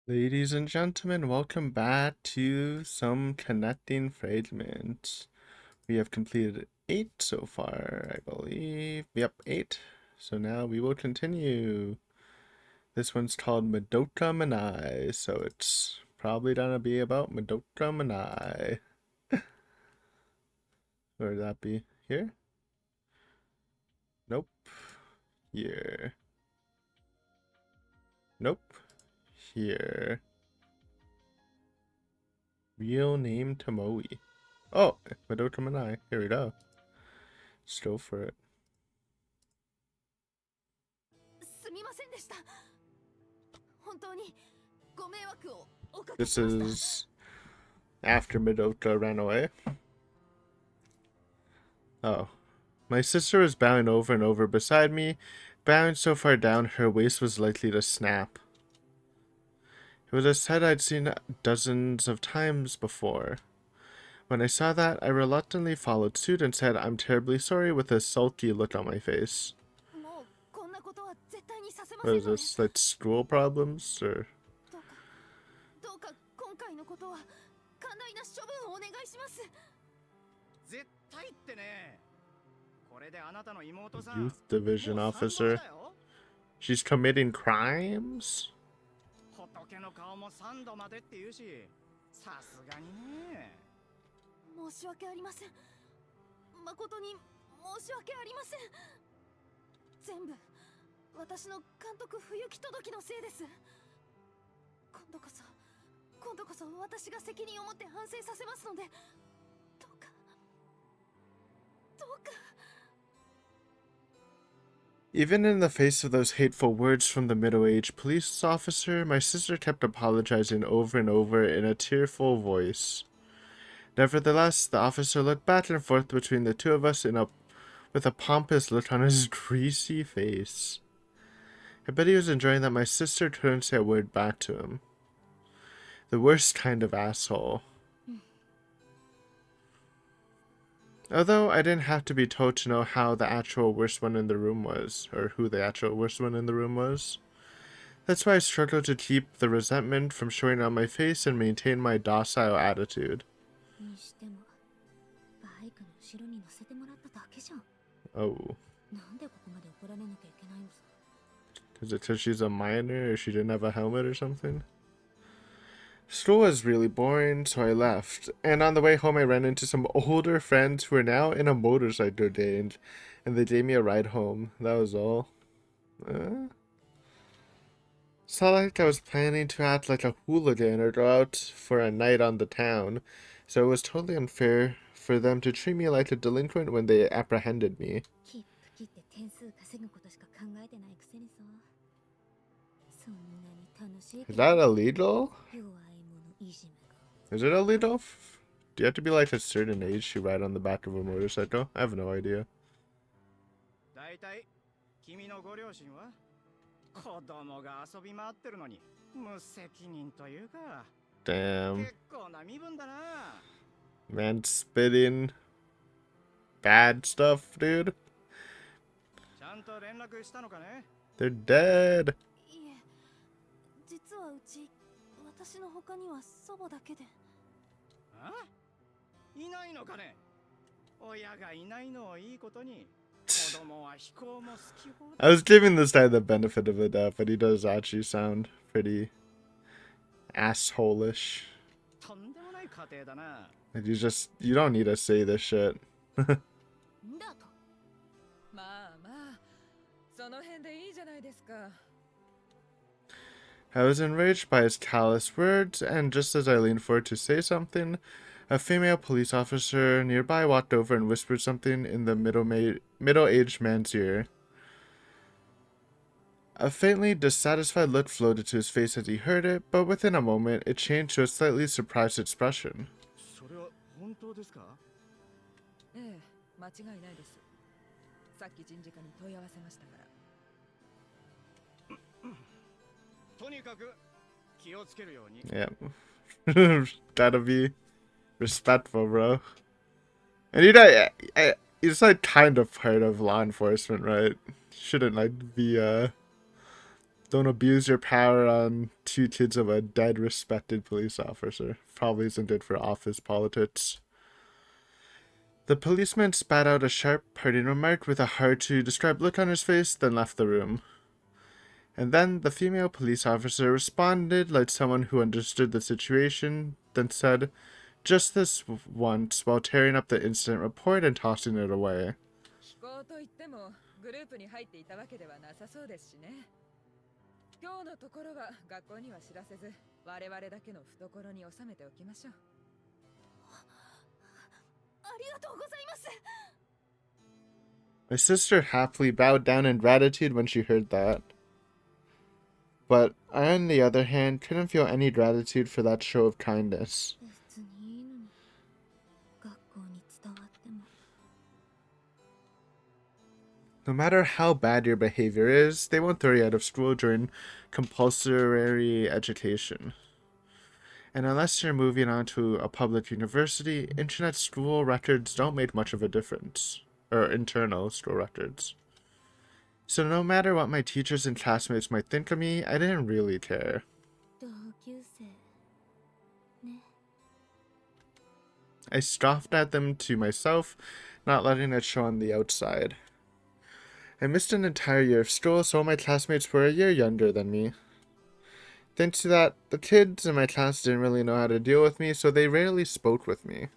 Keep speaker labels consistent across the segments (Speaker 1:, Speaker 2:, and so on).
Speaker 1: Ladies and gentlemen, welcome back to some connecting fragments. We have completed 8 so far, I believe. Yep, 8. So now we will continue. This one's called Madoka Manai, so it's probably gonna be about Madoka Manai. Or would that be here? Nope. Here. Nope. Here. Real name Tomoe. Oh, Madoka Manai. Here we go. Let's go for it. This is after Madoka ran away. Oh. My sister was bowing over and over beside me, bowing so far down her waist was likely to snap. It was a sight I'd seen dozens of times before. When I saw that, I reluctantly followed suit and said, "I'm terribly sorry," with a sulky look on my face. What is this, like school problems, or...? Youth division officer. She's committing crimes? Even in the face of those hateful words from the middle-aged police officer, my sister kept apologizing over and over in a tearful voice. Nevertheless, the officer looked back and forth between the two of us with a pompous look on his greasy face. I bet he was enjoying that my sister couldn't say a word back to him. The worst kind of asshole. Although I didn't have to be told to know how the actual worst one in the room was, or who the actual worst one in the room was. That's why I struggled to keep the resentment from showing on my face and maintain my docile attitude. Oh. Is it because she's a minor or she didn't have a helmet or something? School was really boring, so I left. And on the way home, I ran into some older friends who are now in a motorcycle gang, and they gave me a ride home. That was all. It's not like I was planning to act like a hooligan or go out for a night on the town, so it was totally unfair for them to treat me like a delinquent when they apprehended me. Is that illegal? Is it illegal? Do you have to be like a certain age to ride on the back of a motorcycle? I have no idea. Damn. Man spitting bad stuff, dude. They're dead. I was giving this guy the benefit of the doubt, but he does actually sound pretty asshole-ish. Like you don't need to say this shit. I was enraged by his callous words, and just as I leaned forward to say something, a female police officer nearby walked over and whispered something in the middle-aged man's ear. A faintly dissatisfied look floated to his face as he heard it, but within a moment, it changed to a slightly surprised expression. Yeah. Gotta be respectful, bro. And you know, it's like kind of part of law enforcement, right? Shouldn't like be Don't abuse your power on two kids of a dead, respected police officer. Probably isn't good for office politics. The policeman spat out a sharp, parting remark with a hard-to-describe look on his face, then left the room. And then the female police officer responded like someone who understood the situation, then said, just this once, while tearing up the incident report and tossing it away. My sister happily bowed down in gratitude when she heard that. But I, on the other hand, couldn't feel any gratitude for that show of kindness. No matter how bad your behavior is, they won't throw you out of school during compulsory education. And unless you're moving on to a public university, internet school records don't make much of a difference. Or internal school records. So no matter what my teachers and classmates might think of me, I didn't really care. I scoffed at them to myself, not letting it show on the outside. I missed an entire year of school, so all my classmates were a year younger than me. Thanks to that, the kids in my class didn't really know how to deal with me, so they rarely spoke with me.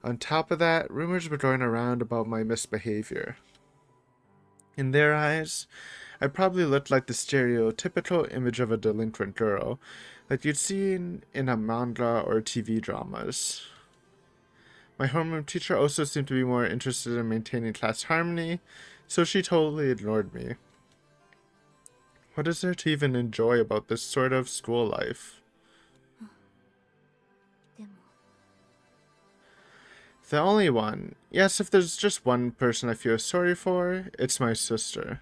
Speaker 1: On top of that, rumors were going around about my misbehavior. In their eyes, I probably looked like the stereotypical image of a delinquent girl, like you'd seen in a manga or TV dramas. My homeroom teacher also seemed to be more interested in maintaining class harmony, so she totally ignored me. What is there to even enjoy about this sort of school life? The only one, yes, if there's just one person I feel sorry for, it's my sister.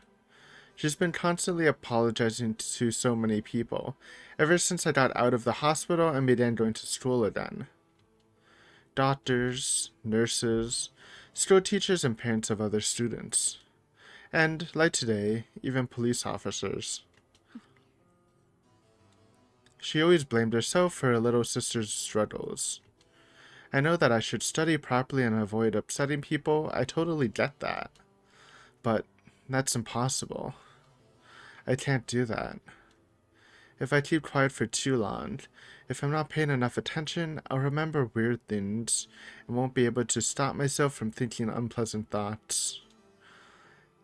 Speaker 1: She's been constantly apologizing to so many people, ever since I got out of the hospital and began going to school again. Doctors, nurses, school teachers, and parents of other students. And, like today, even police officers. She always blamed herself for her little sister's struggles. I know that I should study properly and avoid upsetting people, I totally get that. But that's impossible. I can't do that. If I keep quiet for too long, if I'm not paying enough attention, I'll remember weird things and won't be able to stop myself from thinking unpleasant thoughts.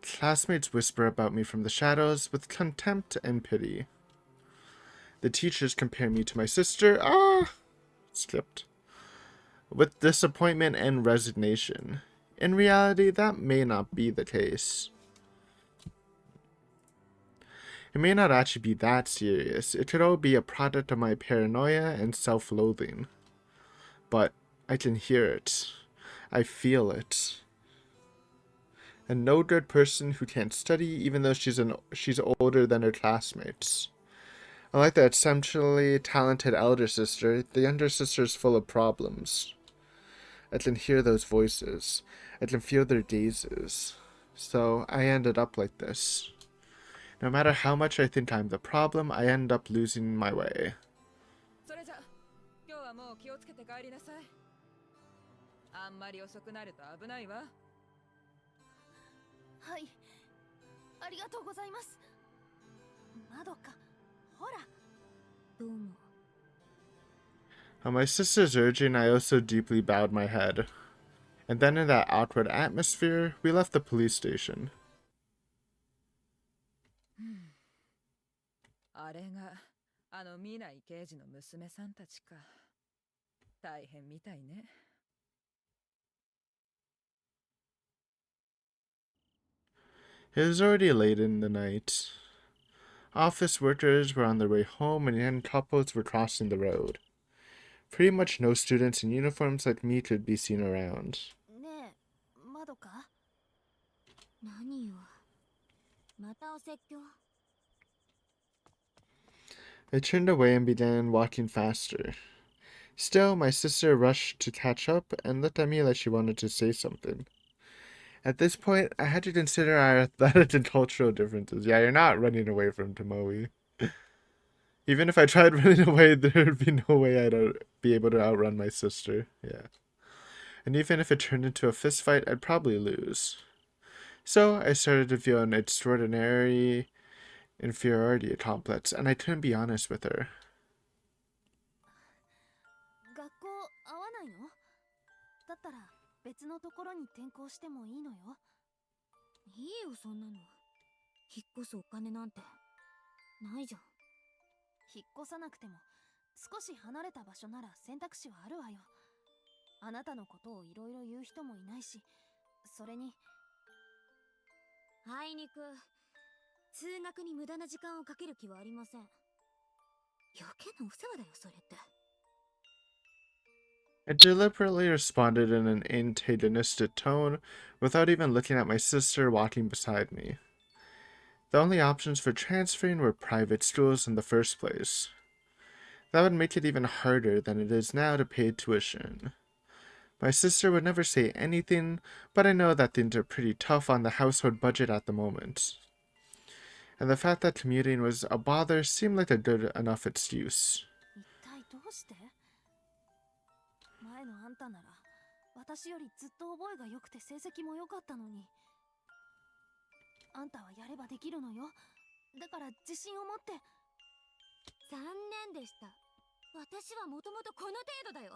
Speaker 1: Classmates whisper about me from the shadows with contempt and pity. The teachers compare me to my sister, skipped, with disappointment and resignation. In reality, that may not be the case. It may not actually be that serious. It could all be a product of my paranoia and self-loathing. But I can hear it. I feel it. A no good person who can't study even though she's older than her classmates. Unlike the exceptionally talented elder sister, the younger sister is full of problems. I can hear those voices. I can feel their gazes. So I ended up like this. No matter how much I think I'm the problem, I end up losing my way. On my sister's urging, I also deeply bowed my head. And then in that awkward atmosphere, we left the police station. It was already late in the night. Office workers were on their way home and young couples were crossing the road. Pretty much no students in uniforms like me could be seen around. I turned away and began walking faster. Still, my sister rushed to catch up and looked at me like she wanted to say something. At this point, I had to consider our athletic and cultural differences. Yeah, you're not running away from Tomoe. Even if I tried running away, there would be no way I'd be able to outrun my sister. Yeah. And even if it turned into a fist fight, I'd probably lose. So I started to feel an extraordinary inferiority complex, and I couldn't be honest with her.
Speaker 2: 学校合わないの？だったら別のところに転校してもいいのよ。いいよそんなの。引っ越すお金なんてないじゃん。引っ越さなくても少し離れた場所なら選択肢はあるわよ。あなたのことをいろいろ言う人もいないし、それにあいにく通学に無駄な時間をかける気はありません。余計なお世話だよそれって。
Speaker 1: I deliberately responded in an antagonistic tone without even looking at my sister walking beside me. The only options for transferring were private schools in the first place. That would make it even harder than it is now to pay tuition. My sister would never say anything, but I know that things are pretty tough on the household budget at the moment. And the fact that commuting was a bother seemed like a good enough excuse.
Speaker 2: 一体どうして？前のあんたなら私よりずっと覚えが良くて成績も良かったのに。あんたはやればできるのよ。だから自信を持って。残念でした。私はもともとこの程度だよ。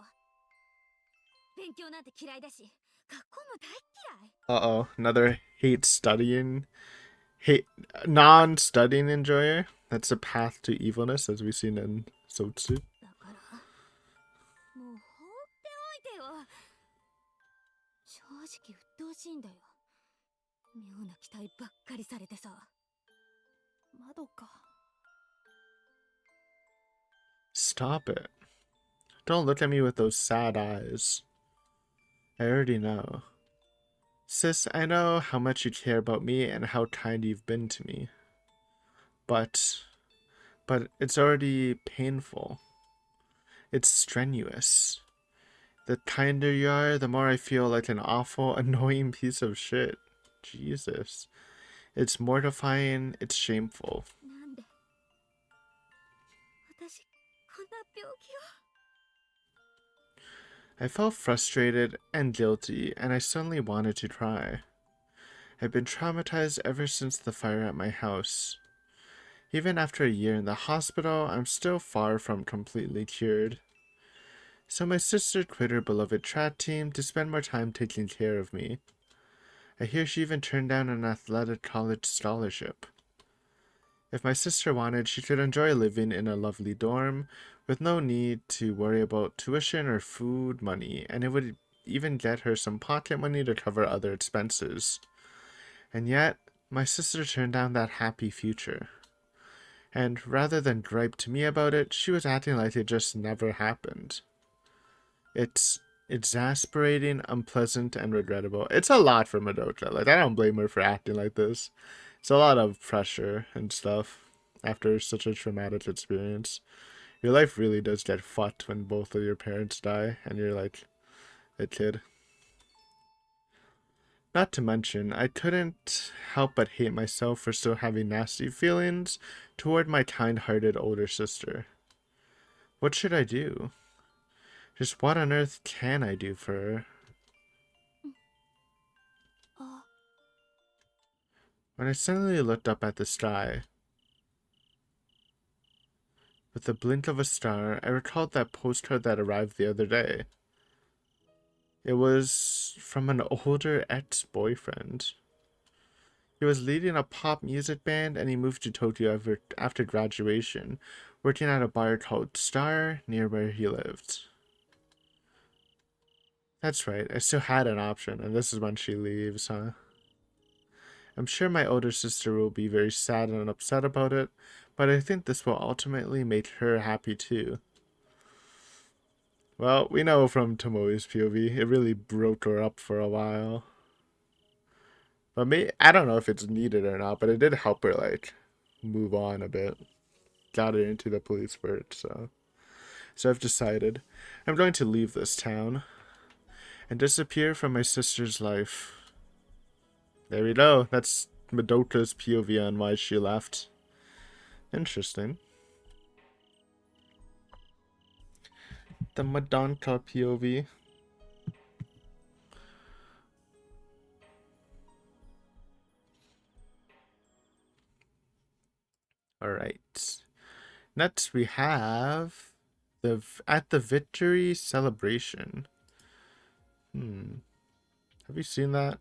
Speaker 2: 勉強なんて嫌いだし、学校も大嫌い。
Speaker 1: Uh-oh, another hate non-studying enjoyer. That's a path to evilness, as we've seen in Sotsu.
Speaker 2: だから、もう放っておいてよ。正直鬱陶しいんだよ。妙な期待ばっかりされてさ。窓か。
Speaker 1: Stop it. Don't look at me with those sad eyes. I already know. Sis, I know how much you care about me and how kind you've been to me. But it's already painful. It's strenuous. The kinder you are, the more I feel like an awful, annoying piece of shit. Jesus. It's mortifying, it's shameful.
Speaker 2: なんで私こんな病気を。
Speaker 1: I felt frustrated and guilty, and I suddenly wanted to cry. I've been traumatized ever since the fire at my house. Even after a year in the hospital, I'm still far from completely cured. So my sister quit her beloved track team to spend more time taking care of me. I hear she even turned down an athletic college scholarship. If my sister wanted, she could enjoy living in a lovely dorm with no need to worry about tuition or food money, and it would even get her some pocket money to cover other expenses. And yet, my sister turned down that happy future. And rather than gripe to me about it, she was acting like it just never happened. It's exasperating, unpleasant, and regrettable. It's a lot for Madoka. Like, I don't blame her for acting like this. It's a lot of pressure and stuff after such a traumatic experience. Your life really does get fucked when both of your parents die and you're like a kid. Not to mention, I couldn't help but hate myself for still having nasty feelings toward my kind-hearted older sister. What should I do? Just what on earth can I do for her? When I suddenly looked up at the sky, with the blink of a star, I recalled that postcard that arrived the other day. It was from an older ex-boyfriend. He was leading a pop music band and he moved to Tokyo after graduation, working at a bar called Star near where he lived. That's right, I still had an option, and this is when she leaves, huh? I'm sure my older sister will be very sad and upset about it, but I think this will ultimately make her happy too. Well, we know from Tomoe's POV, it really broke her up for a while. But I don't know if it's needed or not, but it did help her, like, move on a bit. Got her into the police work, so I've decided I'm going to leave this town and disappear from my sister's life. There we go. That's Madoka's POV on why she left. Interesting. The Madoka POV. Alright. Next we have at the victory celebration. Have you seen that?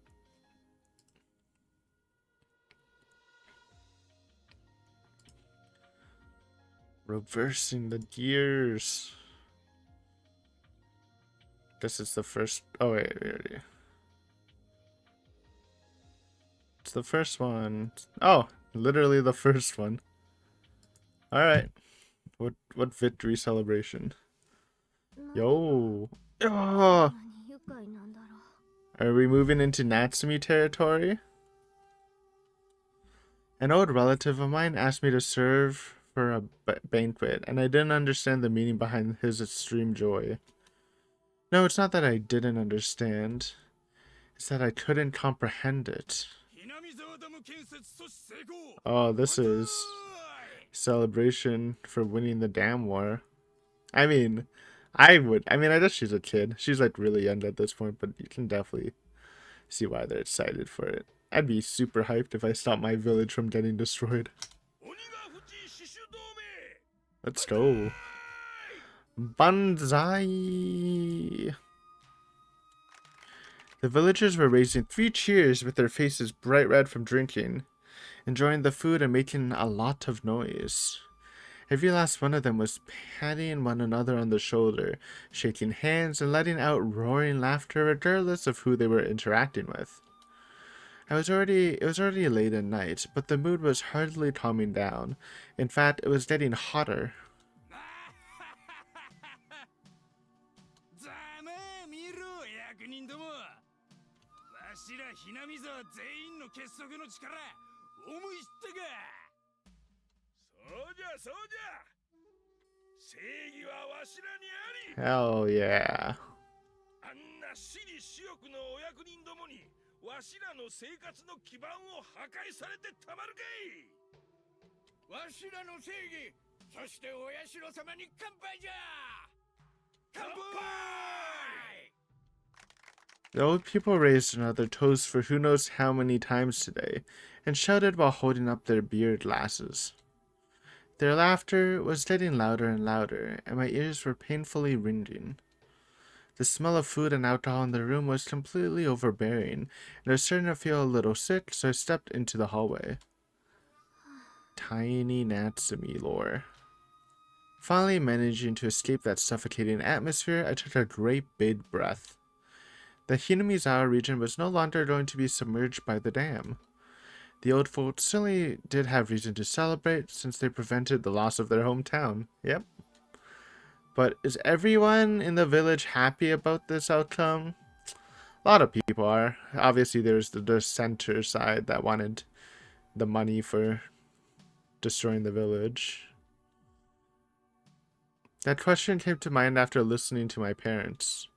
Speaker 1: Reversing the gears. This is the first. Oh, wait. It's the first one. Oh, literally the first one. Alright. What victory celebration? Yo. Oh. Are we moving into Natsumi territory? An old relative of mine asked me to serve for a banquet, and I didn't understand the meaning behind his extreme joy. No, it's not that I didn't understand. It's that I couldn't comprehend it. Oh, this is celebration for winning the dam war. I mean, I guess she's a kid. She's like really young at this point, but you can definitely see why they're excited for it. I'd be super hyped if I stopped my village from getting destroyed. Let's go. Banzai! The villagers were raising 3 cheers with their faces bright red from drinking, enjoying the food and making a lot of noise. Every last one of them was patting one another on the shoulder, shaking hands, and letting out roaring laughter regardless of who they were interacting with. It was already late at night, but the mood was hardly calming down. In fact, it was getting hotter. Hell yeah. The old people raised another toast for who knows how many times today, and shouted while holding up their beer glasses. Their laughter was getting louder and louder, and my ears were painfully ringing. The smell of food and alcohol in the room was completely overbearing, and I was starting to feel a little sick, so I stepped into the hallway. Tiny Natsumi lore. Finally managing to escape that suffocating atmosphere, I took a great big breath. The Hinamizawa region was no longer going to be submerged by the dam. The old folks certainly did have reason to celebrate, since they prevented the loss of their hometown. Yep. But is everyone in the village happy about this outcome? A lot of people are. Obviously, there's the dissenter side that wanted the money for destroying the village. That question came to mind after listening to my parents.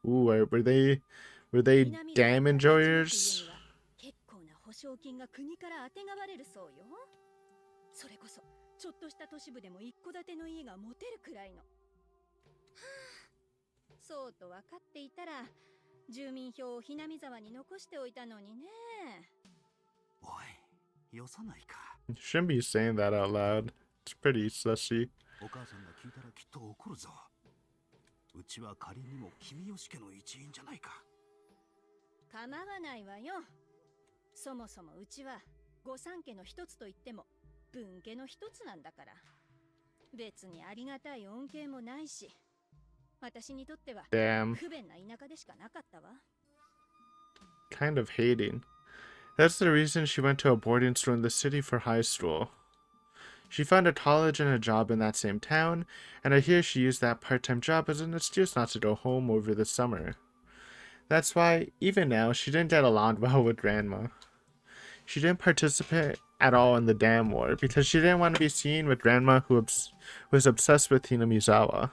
Speaker 1: Ooh, were they dam enjoyers?
Speaker 2: 奨金が国からあてがわれるそうよ。それこそちょっとした都市部でも一戸建ての家が持てるくらいの。そうと分かっていたら住民票をひなみ沢に残しておいたのにね。おい、よさないか。
Speaker 1: You shouldn't be saying that out loud. It's pretty sussy.
Speaker 3: お母さんが聞いたらきっと怒るぞ。うちは仮にも君吉家の一員じゃないか。
Speaker 2: 構わないわよ。そもそもうちは御三家の一つと言っても分家の一つなんだから。別にありがたい恩恵もないし、私にとっては不便な田舎でしかなかったわ。
Speaker 1: Kind of hating. That's the reason she went to a boarding school in the city for high school. She found a college and a job in that same town, and I hear she used that part-time job as an excuse not to go home over the summer. That's why, even now, she didn't get along well with Grandma. She didn't participate at all in the dam war because she didn't want to be seen with Grandma who was obsessed with Hinamizawa.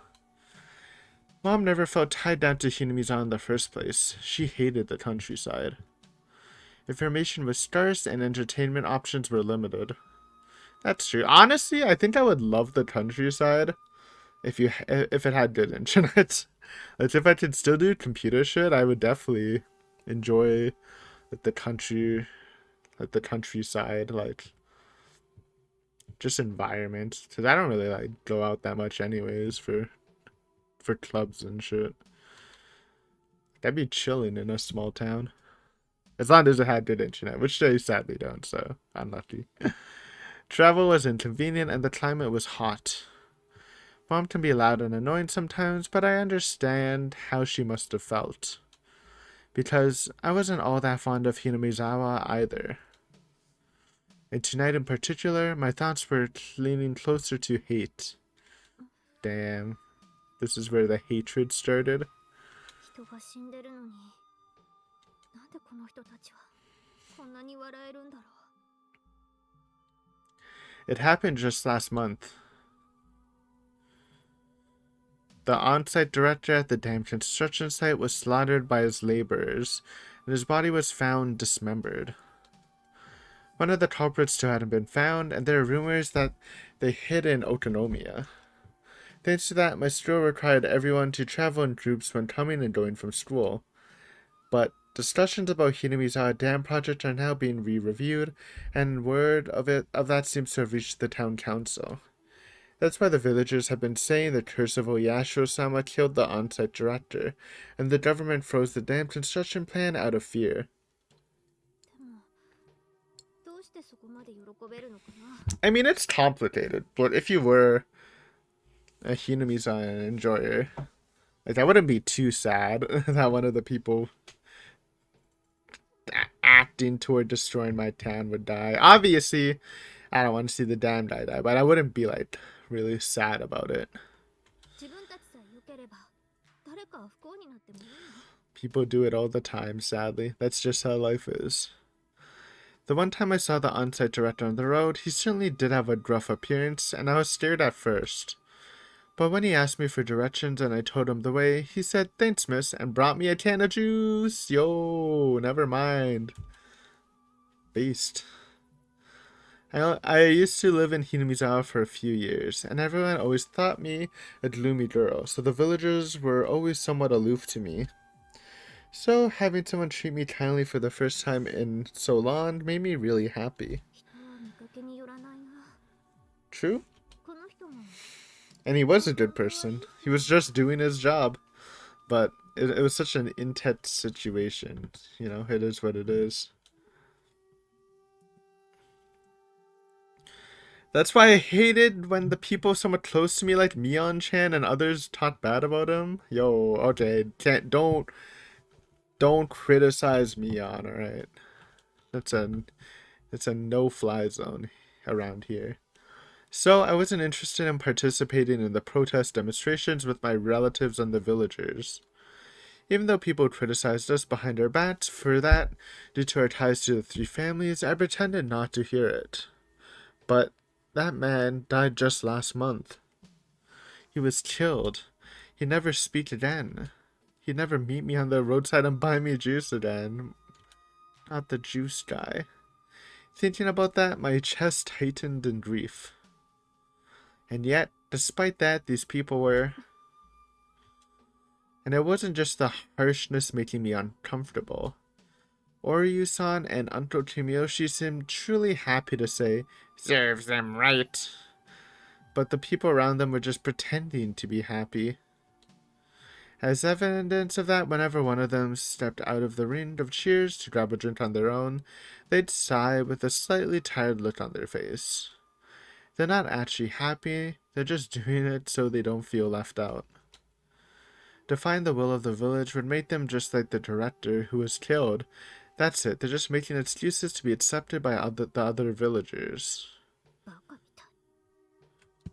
Speaker 1: Mom never felt tied down to Hinamizawa in the first place. She hated the countryside. Information was scarce and entertainment options were limited. That's true. Honestly, I think I would love the countryside if it had good internet. Like if I could still do computer shit, I would definitely enjoy like the countryside, like just environment. Cause I don't really like go out that much anyways for clubs and shit. I'd be chilling in a small town. As long as it had good internet, which they sadly don't, so unlucky. Travel was inconvenient and the climate was hot. Mom can be loud and annoying sometimes, but I understand how she must have felt. Because I wasn't all that fond of Hinamizawa either. And tonight in particular, my thoughts were leaning closer to hate. Damn. This is where the hatred started.
Speaker 2: 人が死んでるのに、なんでこの人たちはこんなに笑えるんだろう。
Speaker 1: It happened just last month. The on-site director at the damn construction site was slaughtered by his laborers, and his body was found dismembered. One of the culprits still hadn't been found, and there are rumors that they hid in Okonomiya. Thanks to that, my school required everyone to travel in groups when coming and going from school. But discussions about Hinamizawa Dam project are now being re-reviewed, and word of that seems to have reached the town council. That's why the villagers have been saying the curse of Oyashiro-sama killed the on-site director, and the government froze the dam construction plan out of fear.
Speaker 2: でも、どうしてそこまで喜べるのかな。
Speaker 1: I mean, it's complicated, but if you were a Hinamizawa enjoyer, like, I wouldn't be too sad that one of the people acting toward destroying my town would die. Obviously, I don't want to see the dam die, but I wouldn't be, like, really sad about it.
Speaker 2: 自分たちさえ良ければ、誰かは不幸になってもいいの。
Speaker 1: People do it all the time, sadly. That's just how life is. The one time I saw the on-site director on the road, he certainly did have a gruff appearance, and I was scared at first. But when he asked me for directions and I told him the way, he said, "Thanks, miss," and brought me a can of juice. Yo, never mind. Beast. I used to live in Hinamizawa for a few years, and everyone always thought me a gloomy girl, so the villagers were always somewhat aloof to me. So having someone treat me kindly for the first time in so long made me really happy.
Speaker 2: 人は見かけによらないな。
Speaker 1: True?
Speaker 2: この人も。
Speaker 1: And he was a good person. He was just doing his job. But it was such an intense situation. You know, it is what it is. That's why I hated when the people somewhat close to me, like Mion-chan and others, talked bad about him. Yo, okay, don't criticize Mion, alright? It's a no-fly zone around here. So I wasn't interested in participating in the protest demonstrations with my relatives and the villagers. Even though people criticized us behind our backs for that, due to our ties to the three families, I pretended not to hear it. But that man died just last month. He was killed. He'd never speak again. He'd never meet me on the roadside and buy me juice again. Not the juice guy. Thinking about that, my chest tightened in grief. And yet, despite that, these people were... And it wasn't just the harshness making me uncomfortable. Oryu-san and Uncle Kimiyoshi seemed truly happy to say, "Serves them right." But the people around them were just pretending to be happy. As evidence of that, whenever one of them stepped out of the ring of cheers to grab a drink on their own, they'd sigh with a slightly tired look on their face. They're not actually happy, they're just doing it so they don't feel left out. Defying the will of the village would make them just like the director who was killed. That's it, they're just making excuses to be accepted by the other villagers.
Speaker 2: バカみたい。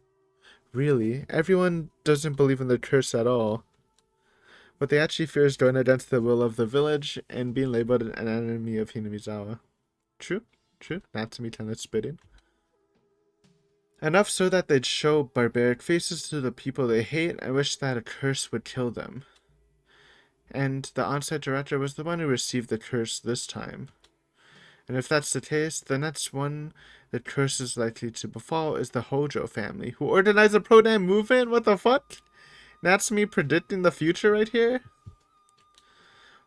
Speaker 1: Really, everyone doesn't believe in the curse at all. What they actually fear is going against the will of the village and being labeled an enemy of Hinamizawa. True, Natsumi kind of spitting. Enough so that they'd show barbaric faces to the people they hate and wish that a curse would kill them. And the on-site director was the one who received the curse this time. And if that's the case, the next one the curse is likely to befall is the Hojo family, who organized a pro-dam movement? What the fuck? Natsumi predicting the future right here?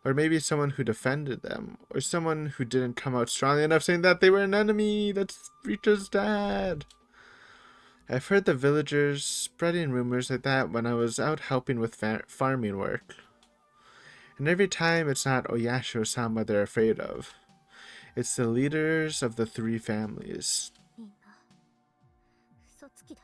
Speaker 1: Or maybe someone who defended them. Or someone who didn't come out strongly enough saying that they were an enemy. That's Rita's dad. I've heard the villagers spreading rumors like that when I was out helping with farming work. And every time it's not Oyashi or Sama they're afraid of. It's the leaders of the three families.
Speaker 2: みんな嘘つきだ。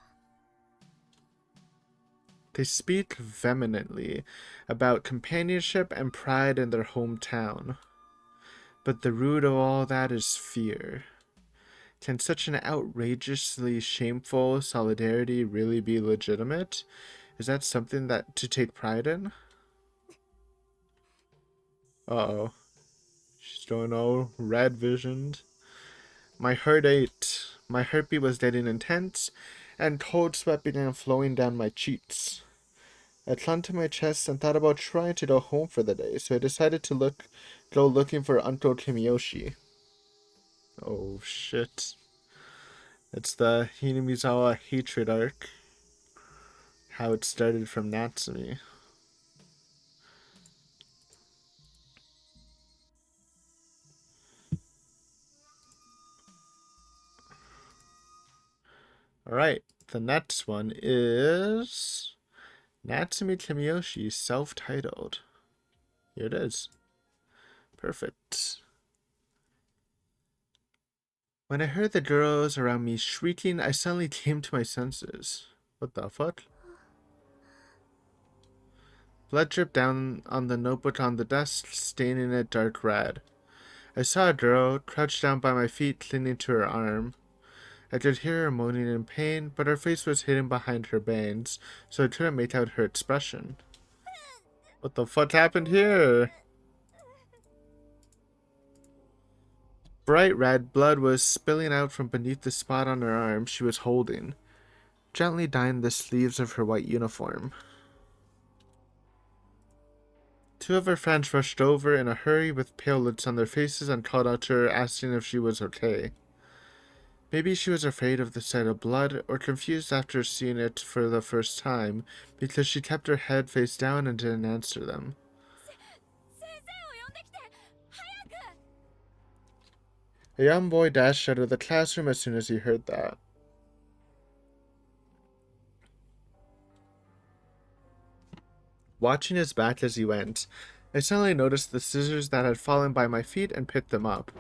Speaker 1: They speak vehemently about companionship and pride in their hometown. But the root of all that is fear. Can such an outrageously shameful solidarity really be legitimate? Is that something that to take pride in? Uh-oh. She's going all red visioned. My heart ached. My heartbeat was getting intense, and cold sweat began flowing down my cheeks. I clung to my chest and thought about trying to go home for the day, so I decided to go looking for Uncle Kimiyoshi. Oh shit. It's the Hinamizawa hatred arc. How it started from Natsumi. Alright, the next one is Natsumi Kimiyoshi, self-titled. Here it is. Perfect. When I heard the girls around me shrieking, I suddenly came to my senses. What the fuck? Blood dripped down on the notebook on the desk, staining it dark red. I saw a girl, crouched down by my feet, clinging to her arm. I could hear her moaning in pain, but her face was hidden behind her bangs, so I couldn't make out her expression. What the fuck happened here? Bright red blood was spilling out from beneath the spot on her arm she was holding, gently dyeing the sleeves of her white uniform. Two of her friends rushed over in a hurry with pale looks on their faces and called out to her, asking if she was okay. Maybe she was afraid of the sight of blood, or confused after seeing it for the first time, because she kept her head face down and didn't answer them. A young boy dashed out of the classroom as soon as he heard that. Watching his back as he went, I suddenly noticed the scissors that had fallen by my feet and picked them up.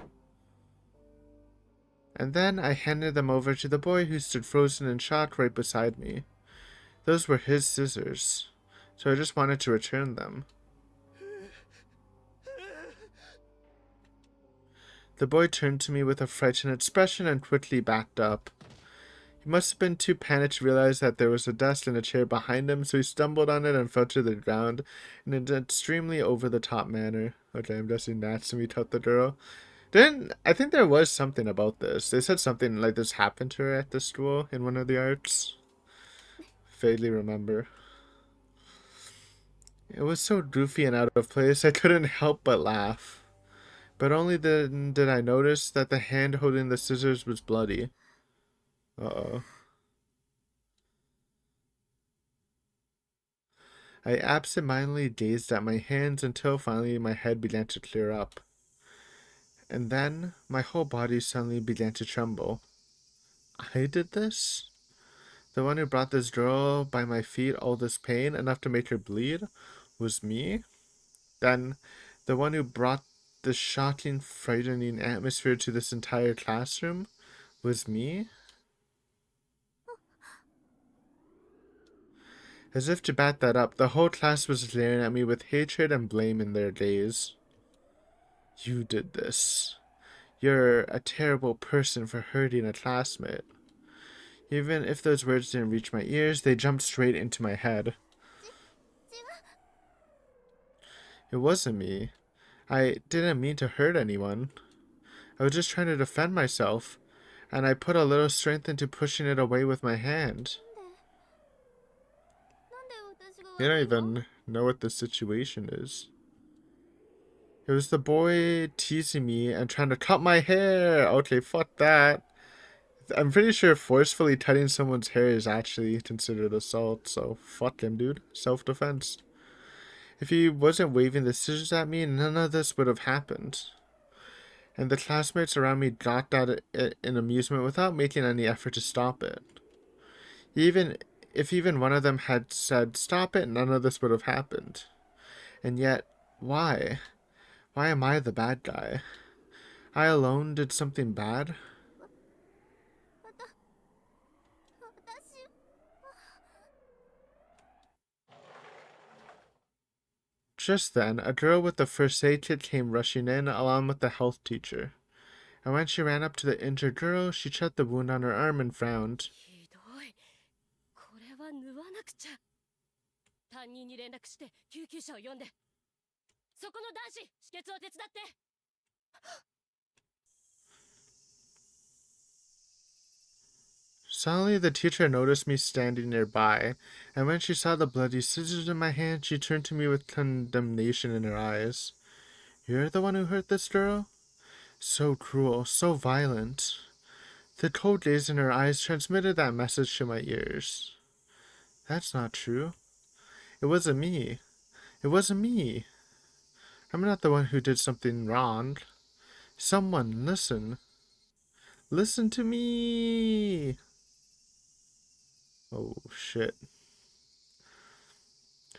Speaker 1: And then I handed them over to the boy who stood frozen in shock right beside me. Those were his scissors, so I just wanted to return them. The boy turned to me with a frightened expression and quickly backed up. He must have been too panicked to realize that there was a desk and a chair behind him, so he stumbled on it and fell to the ground in an extremely over-the-top manner. Okay, I'm guessing Natsumi taught the girl. I think there was something about this. They said something like this happened to her at the school in one of the arcs. Vaguely remember. It was so goofy and out of place, I couldn't help but laugh. But only then did I notice that the hand holding the scissors was bloody. Uh-oh. I absentmindedly gazed at my hands until finally my head began to clear up. And then my whole body suddenly began to tremble. I did this? The one who brought this girl by my feet all this pain, enough to make her bleed, was me? Then the one who brought this shocking, frightening atmosphere to this entire classroom was me? As if to back that up, the whole class was glaring at me with hatred and blame in their gaze. You did this. You're a terrible person for hurting a classmate. Even if those words didn't reach my ears, they jumped straight into my head. It wasn't me. I didn't mean to hurt anyone. I was just trying to defend myself, and I put a little strength into pushing it away with my hand. You don't even know what the situation is. It was the boy teasing me and trying to cut my hair. Okay, fuck that. I'm pretty sure forcefully cutting someone's hair is actually considered assault, so fuck him, dude. Self-defense. If he wasn't waving the scissors at me, none of this would have happened. And the classmates around me gawked at it in amusement without making any effort to stop it. Even if one of them had said, "Stop it," none of this would have happened. And yet, why? Why am I the bad guy? I alone did something bad? Just then, a girl with the first aid kit came rushing in, along with the health teacher. And when she ran up to the injured girl, she checked the wound on her arm and frowned.
Speaker 4: ひどい。これは縫わなくちゃ。担任に連絡して救急車を呼んで。そこの男子、止血を手伝って。
Speaker 1: Suddenly, the teacher noticed me standing nearby, and when she saw the bloody scissors in my hand, she turned to me with condemnation in her eyes. "You're the one who hurt this girl?" So cruel, so violent. The cold gaze in her eyes transmitted that message to my ears. That's not true. It wasn't me. It wasn't me. I'm not the one who did something wrong. Someone, listen. Listen to me! Oh, shit.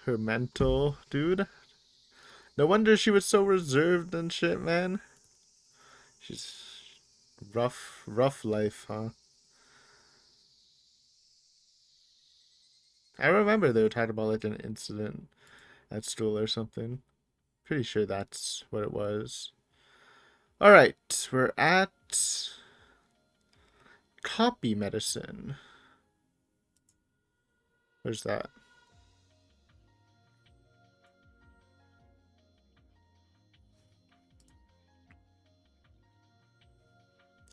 Speaker 1: Her mental, dude. No wonder she was so reserved and shit, man. She's rough life, huh? I remember they were talking about like an incident at school or something. Pretty sure that's what it was. Alright, we're at copy medicine. Where's that?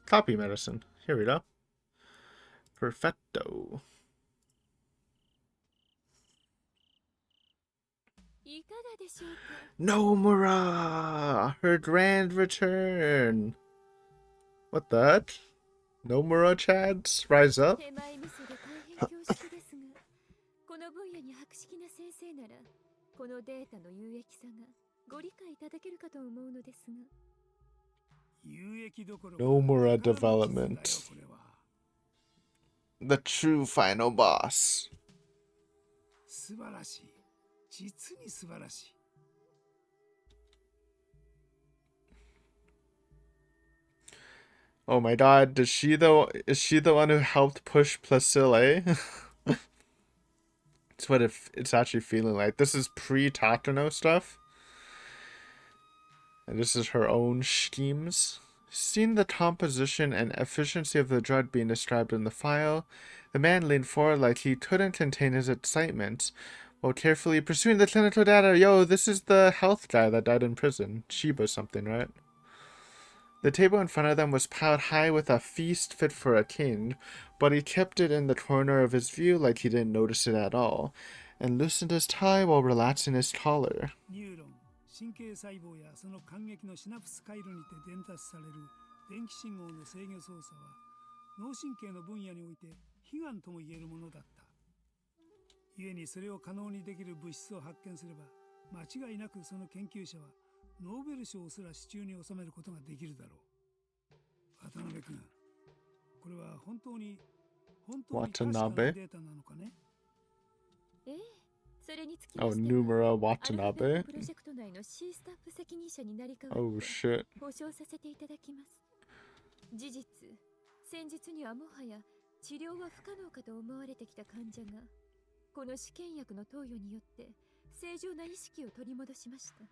Speaker 1: Copy medicine. Here we go. Perfecto.
Speaker 4: いかがでしょうか。
Speaker 1: Nomura! Her grand return! What the heck? Nomura Chads? Rise up?
Speaker 4: 手前味噌で大変恐縮ですが、この分野に博識な先生なら、このデータの有益さがご理解いただけるかと思うのですが。
Speaker 1: Nomura development. The true final boss.
Speaker 3: 素晴らしい。実に素晴らしい。
Speaker 1: Oh my god, is she the one who helped push Placille? It's what it's actually feeling like. This is pre-Takano stuff. And this is her own schemes. Seeing the composition and efficiency of the drug being described in the file, the man leaned forward like he couldn't contain his excitement, while carefully pursuing the clinical data. Yo, this is the health guy that died in prison. Shiba something, right? The table in front of them was piled high with a feast fit for a king, but he kept it in the corner of his view like he didn't notice it at all, and loosened his tie while relaxing his collar.
Speaker 3: 神経細胞やその感激のシナプス回路にて伝達される電気信号の制御操作は脳神経の分野において悲願とも言えるものだった。故にそれを可能にできる物質を発見すれば間違いなくその研究者はノーベル賞すら手中に収めることができるだろう。渡辺君、これは本当に確かなデータなのかね？
Speaker 4: ええ。それにつき
Speaker 1: Oh, Nomura
Speaker 4: プ
Speaker 1: Watanabe?
Speaker 4: ロジェクト内の C スタッフ責任者になり代わ
Speaker 1: Oh
Speaker 4: って
Speaker 1: shit.
Speaker 4: 保証させていただきます。事実、先日にはもはや治療は不可能かと思われてきた患者がこの試験薬の投与によって正常な意識を取り戻しました。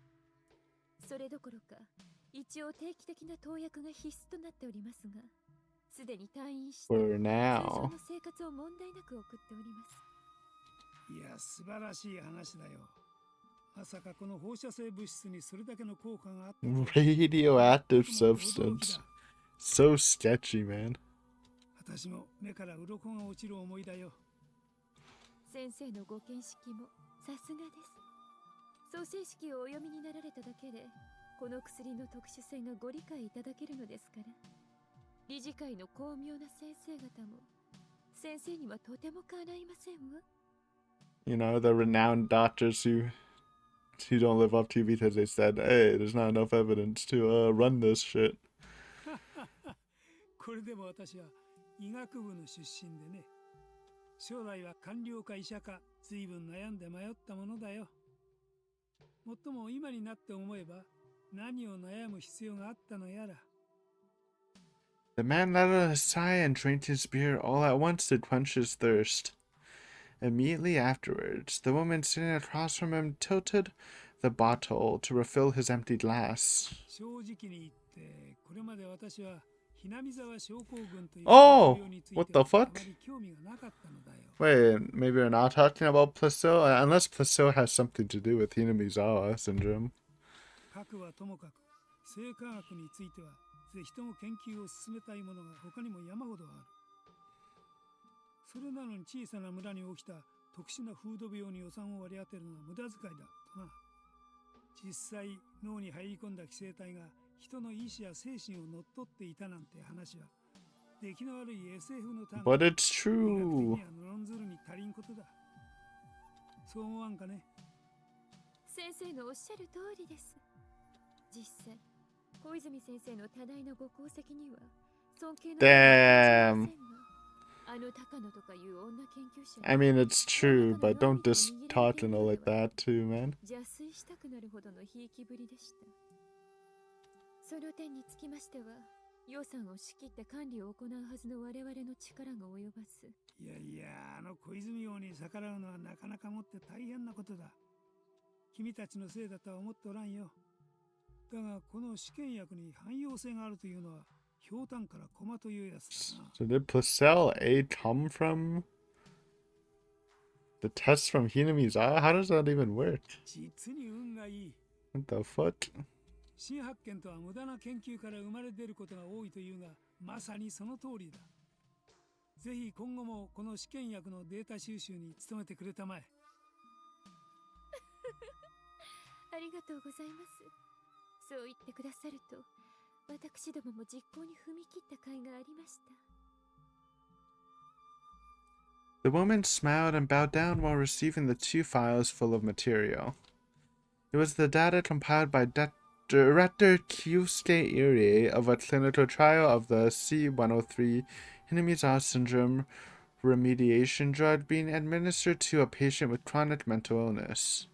Speaker 4: それどころか一応定期的な投薬が必須となっておりますが、すでに退院して
Speaker 1: For
Speaker 4: 通常
Speaker 1: now.
Speaker 4: の生活を問題なく送っております。
Speaker 3: いや、素晴らしい話だよ。まさかこの放射性物質にそれだけの効果があったと。
Speaker 1: Radioactive substance. So sketchy, man.
Speaker 3: 私も目から鱗が落ちる思いだよ。
Speaker 4: 先生のご見識もさすがです。創世式をお読みになられただけで、この薬の特殊性がご理解いただけるのですから。理事会の巧妙な先生方も先生にはとてもかないませんわ。
Speaker 1: You know, the renowned doctors who don't live up to you because they said, hey, there's not enough evidence to run this shit.
Speaker 3: これでも私は医学部の出身でね。将来は官僚か医者か随分悩んで迷ったものだよ。もっとも今になって思えば何を悩む必要があったのやら。
Speaker 1: The man let out a sigh and drank his beer all at once to quench his thirst. Immediately afterwards, the woman sitting across from him tilted the bottle to refill his empty glass.
Speaker 3: 正直に言ってこれまで私はひなみ沢症候群という
Speaker 1: Oh!
Speaker 3: 病につい
Speaker 1: What
Speaker 3: て
Speaker 1: the
Speaker 3: はあ
Speaker 1: fuck?
Speaker 3: まり興味がなかったのだよ。
Speaker 1: Wait, maybe we're not talking about Plateau? Unless Plateau has something to do with Hinamizawa syndrome.
Speaker 3: 核はともかく生化学についてはぜひとも研究を進めたいものが他にも山ほどある。それなのに小さな村に起きた特殊な風土病に予算を割り当てるのは無駄遣いだとな。実際脳に入り込んだ寄生体が人の意志や精神を乗っ取っていたなんて話は出来の悪い SF の単
Speaker 1: But it's
Speaker 3: 医学的
Speaker 1: true.
Speaker 3: には論ずるに足りんことだ。そう思わんかね。
Speaker 4: 先生のおっしゃる通りです。実際小泉先生の多大なご功績には尊敬の
Speaker 1: Damn.
Speaker 4: あの高野とかいう女研究者
Speaker 1: I mean, it's true, but don't just talk to know like that too, man.
Speaker 4: 邪推したくなるほどのひいきぶりでした。その点につきましては予算を仕切って管理を行うはずの我々の力が及ばず。
Speaker 3: いやいや、あの小泉王に逆らうのはなかなかもって大変なことだ。君たちのせいだとは思っておらんよ。だがこの試験薬に汎用性があるというのはひょうたんから駒というやつだな。
Speaker 1: So did Placel A come from the test from Hinamizawa? How does that even work?
Speaker 3: 実に運がいい。
Speaker 1: What the fuck?
Speaker 3: 新発見とは無駄な研究から生まれ出ることが多いというが、まさにその通りだ。ぜひ今後もこの試験薬のデータ収集に努めてくれたまえ。
Speaker 4: ありがとうございます。そう言ってくださると私どもも実行に踏み切った甲斐がありました。
Speaker 1: The woman smiled and bowed down while receiving the 2 files full of material. It was the data compiled by Director Kyusuke Irie of a clinical trial of the C-103 Hinamizawa syndrome remediation drug being administered to a patient with chronic mental illness.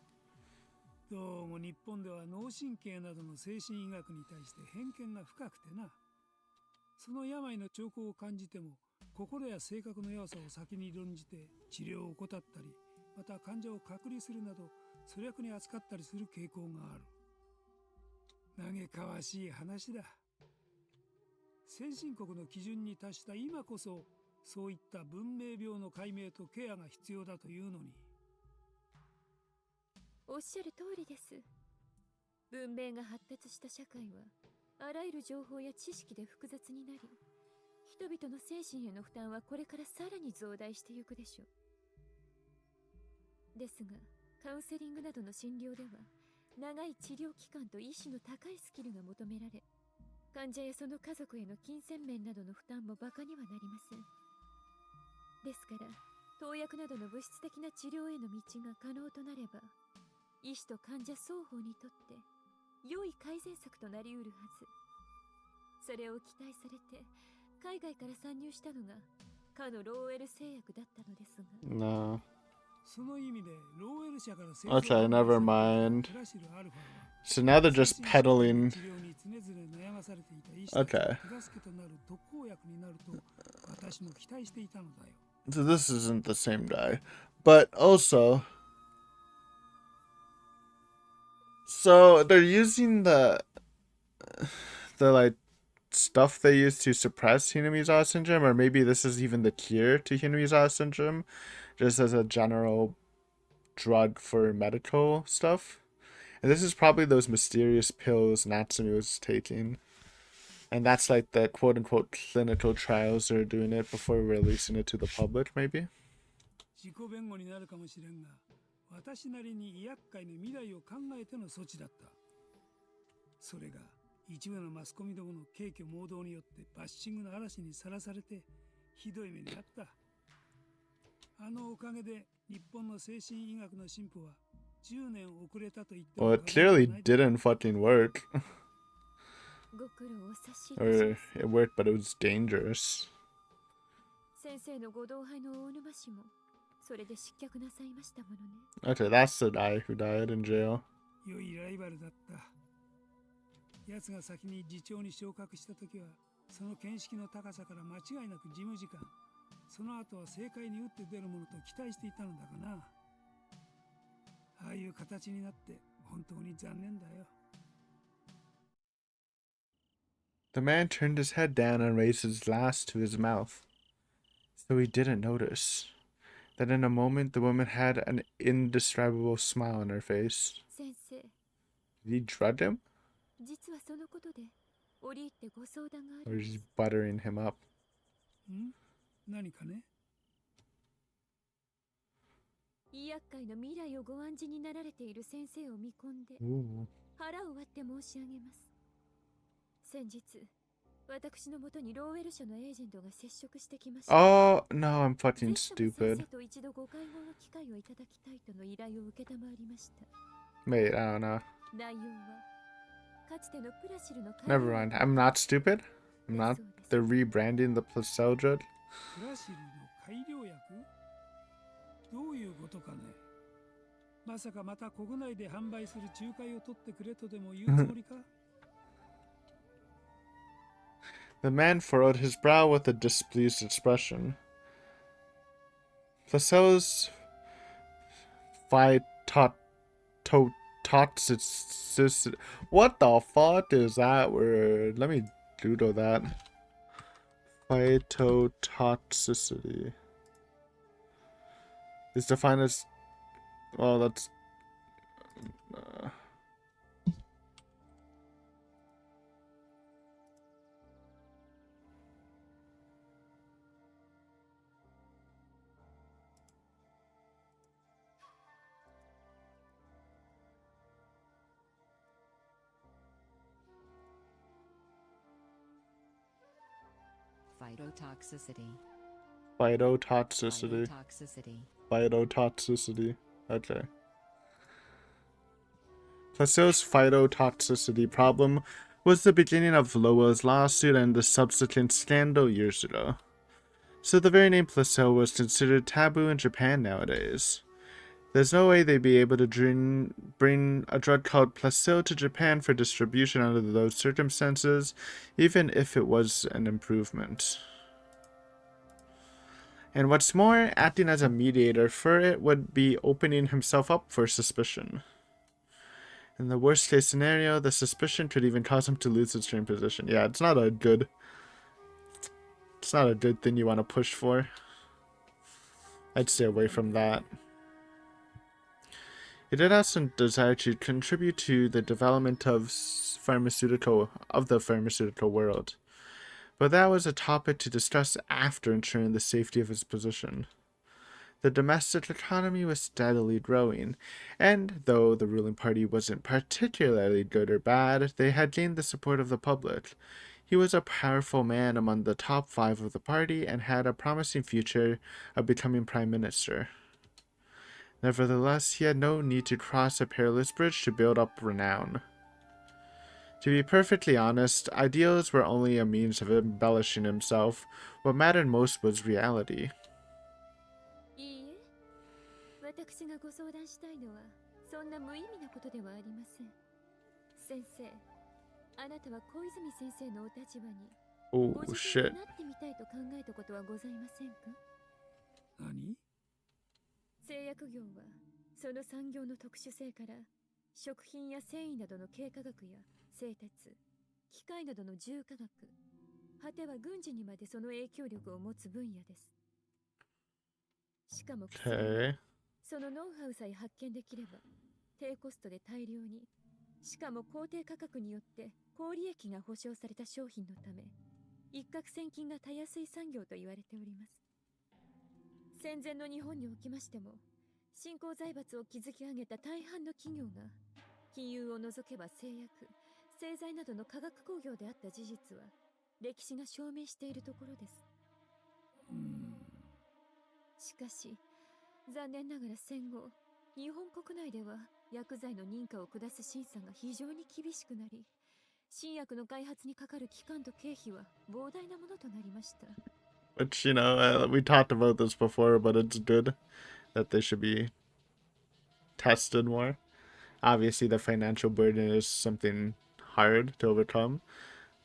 Speaker 3: どうも日本では脳神経などの精神医学に対して偏見が深くてな。その病の兆候を感じても心や性格の弱さを先に論じて治療を怠ったり、また患者を隔離するなど粗略に扱ったりする傾向がある。嘆かわしい話だ。先進国の基準に達した今こそそういった文明病の解明とケアが必要だというのに。
Speaker 4: おっしゃる通りです。文明が発達した社会はあらゆる情報や知識で複雑になり、人々の精神への負担はこれからさらに増大していくでしょう。ですがカウンセリングなどの診療では長い治療期間と医師の高いスキルが求められ、患者やその家族への金銭面などの負担もバカにはなりません。ですから投薬などの物質的な治療への道が可能となれば、医師と患者双方にとって良い改善策となりうるはず。それを期待されて海外から参入したのがかのローエル製薬だったのですが。
Speaker 1: No.
Speaker 3: その意味でローエル社から製
Speaker 1: Okay, never mind.
Speaker 3: クラシルアルファは
Speaker 1: So now they're just peddling.
Speaker 3: 治療に常々悩まされていた医師
Speaker 1: Okay.
Speaker 3: たちの手助けとなる特効薬になると私も期待していたのだよ。
Speaker 1: So this isn't the same guy. But also, so they're using the like stuff they use to suppress Hinamizawa syndrome, or maybe this is even the cure to Hinamizawa syndrome, just as a general drug for medical stuff. And this is probably those mysterious pills Natsumi was taking. And that's like the quote-unquote clinical trials they're doing it before releasing it to the public, maybe?
Speaker 3: 自己弁護になるかもしれんが、私なりに医薬界の未来を考えての措置だった。それが一部のマスコミどもの軽挙盲導によってバッシングの嵐にさらされてひどい目にあった。あのおかげで日本の精神医学の進歩は10年遅れたと言っても
Speaker 1: Well, it clearly didn't fucking work.
Speaker 4: ご苦労をお察しいたし
Speaker 1: Or
Speaker 4: ます。
Speaker 1: it worked, but it was dangerous.
Speaker 4: 先生のご同輩の大沼氏もそれで失脚なさいましたものね。
Speaker 1: Okay, that's the guy who died in jail.
Speaker 3: 良いライバルだった。奴が先に次長に昇格した時はその見識の高さから間違いなく事務次官、その後は政界に打って出るものと期待していたのだがな。ああいう形になって本当に残念だよ。
Speaker 1: The man turned his head down and raised his glass to his mouth, so he didn't notice that in a moment the woman had an indescribable smile on her face.
Speaker 4: 先生、
Speaker 1: Did he drug him?
Speaker 4: 実はそのことで折り入ってご相談があ
Speaker 1: Or
Speaker 4: るん
Speaker 1: is
Speaker 4: で
Speaker 1: he
Speaker 4: す。
Speaker 1: buttering him up?
Speaker 3: 何かね。
Speaker 4: 医薬界の未来をご案じになられている先生を見込んで
Speaker 1: Ooh.
Speaker 4: 腹を割って申し上げます。先日、私のもとにローウェル社のエージェントが接触してきました。
Speaker 1: Oh, no, I'm
Speaker 4: ぜ
Speaker 1: fucking
Speaker 4: ひとも先
Speaker 1: stupid.
Speaker 4: 生と一度ご会合の機会をいただきたいとの依頼を受けたまわりました。
Speaker 1: Wait, I don't know.
Speaker 4: 内容は、かつてのプラシルの
Speaker 1: Never mind. I'm not stupid. I'm not. They're rebranding the placebo drug.
Speaker 3: プラシルの改良薬？どういうことかね。まさかまた国内で販売する仲介を取ってくれとでも言うつもりか？
Speaker 1: The man furrowed his brow with a displeased expression. Placel's phytotoxicity. What the fuck is that word? Let me doodle that. Phytotoxicity is defined as. Well, that's.
Speaker 5: Phytotoxicity.
Speaker 1: Phytotoxicity.
Speaker 5: Phytotoxicity.
Speaker 1: Phytotoxicity. Okay. Placeo's phytotoxicity problem was the beginning of Lowell's lawsuit and the subsequent scandal years ago. So the very name Placeo was considered taboo in Japan nowadays. There's no way they'd be able to bring a drug called Placeo to Japan for distribution under those circumstances, even if it was an improvement. And what's more, acting as a mediator for it would be opening himself up for suspicion. In the worst case scenario, the suspicion could even cause him to lose his dream position. Yeah, it's not a good thing you want to push for. I'd stay away from that. He did have some desire to contribute to the development of the pharmaceutical world. But that was a topic to discuss after ensuring the safety of his position. The domestic economy was steadily growing, and though the ruling party wasn't particularly good or bad, they had gained the support of the public. He was a powerful man among the top 5 of the party and had a promising future of becoming prime minister. Nevertheless, he had no need to cross a perilous bridge to build up renown. To be perfectly honest, ideals were only a means of embellishing himself. What mattered most was reality.
Speaker 4: いいえ、私がご相談したいのはそんな無意味なことではありません。先生、あなたは小泉先生のお立場に
Speaker 1: Oh
Speaker 4: ご自分
Speaker 1: shit.
Speaker 4: になってみたいと考えたことはございませんか？
Speaker 3: 何？
Speaker 4: 製薬業はその産業の特殊性から食品や繊維などの経化学や製鉄、機械などの重化学、果ては軍事にまでその影響力を持つ分野です。しかも薬は
Speaker 1: Okay.
Speaker 4: そのノウハウさえ発見できれば低コストで大量に、しかも高低価格によって高利益が保証された商品のため一攫千金がたやすい産業と言われております。戦前の日本におきましても新興財閥を築き上げた大半の企業が金融を除けば製薬、製材などの化学工業であった事実は歴史が証明しているところです。しかし残念ながら戦後、日本国内では薬剤の認可を下す審査が非常に厳しくなり、新薬の開発にかかる期間と経費は膨大なものとなりました。
Speaker 1: Which, we talked about this before, but it's good that they should be tested more. Obviously, the financial burden is something hard to overcome,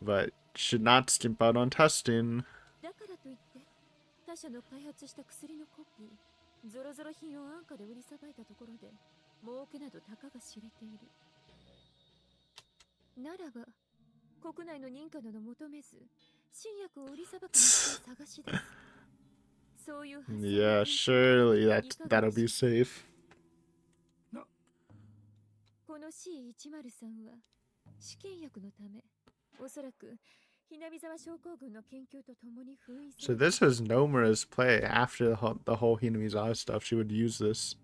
Speaker 1: but should not skimp out on testing.
Speaker 4: だからといって他社の開発した薬のコピー、ゾロゾロ品を安価で売りさばいたところで儲けなどたかが知れている。ならば国内の認可など求めず新薬を売りさばく道を探し出す。そういう発想の
Speaker 1: Yeah, surely that'll be safe.
Speaker 4: この C103 は試験薬のため、おそらくひなび沢症候群の研究とともに封印さ
Speaker 1: So
Speaker 4: れた。
Speaker 1: this is Nomura's play after the whole Hinamizawa stuff. She would use this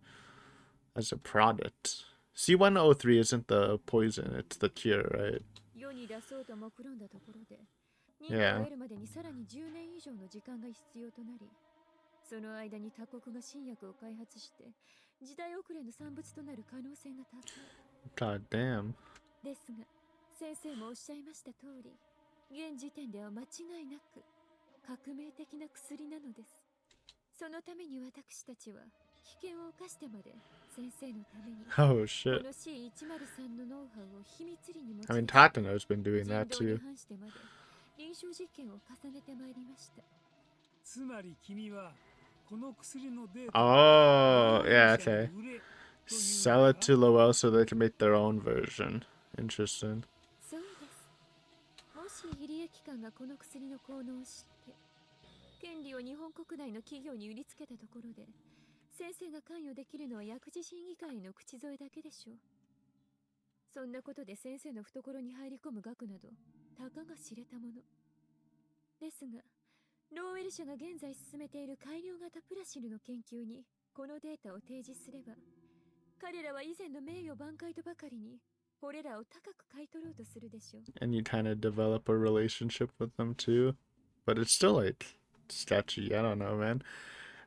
Speaker 1: as a product. C103 isn't the poison, it's the cure, right?
Speaker 4: 世に出そうと目論んだところで、認可
Speaker 1: Yeah.
Speaker 4: を得るまでにさらに10年以上の時間が必要となり、その間に他国が新薬を開発して時代遅れの産物となる可能性が高い。
Speaker 1: God damn.
Speaker 4: ですが先生もおっしゃいました通り、現時点では間違いなく革命的な薬なのです。そのために私たちは危険を冒してまで先生のために
Speaker 1: Oh
Speaker 4: こ
Speaker 1: shit.
Speaker 4: の C103 のノウハウを秘密裏に持ち
Speaker 1: I mean,
Speaker 4: 出し
Speaker 1: Tatano's been doing
Speaker 4: 人
Speaker 1: that
Speaker 4: 道に
Speaker 1: too.
Speaker 4: 反してまで臨床実験を重ねてまいりました。
Speaker 3: つまり君はこの薬のデータ
Speaker 1: Oh,
Speaker 3: を
Speaker 1: yeah,
Speaker 3: 消費者
Speaker 1: okay.
Speaker 3: に売れというの
Speaker 1: Sell it
Speaker 3: か
Speaker 1: to Lowell so they can make their own version. Interesting.
Speaker 4: そうです。もし入江機関がこの薬の効能を知って権利を日本国内の企業に売りつけたところで、先生が関与できるのは薬事審議会への口添えだけでしょう。そんなことで先生の懐に入り込む額などたかが知れたものですが、ローウェル社が現在進めている改良型プラシルの研究にこのデータを提示すれば、彼らは以前の名誉挽回とばかりにこれらを高く買い取ろうとするでしょう。
Speaker 1: And you kind of develop a relationship with them too. But it's still like sketchy. I don't know, man.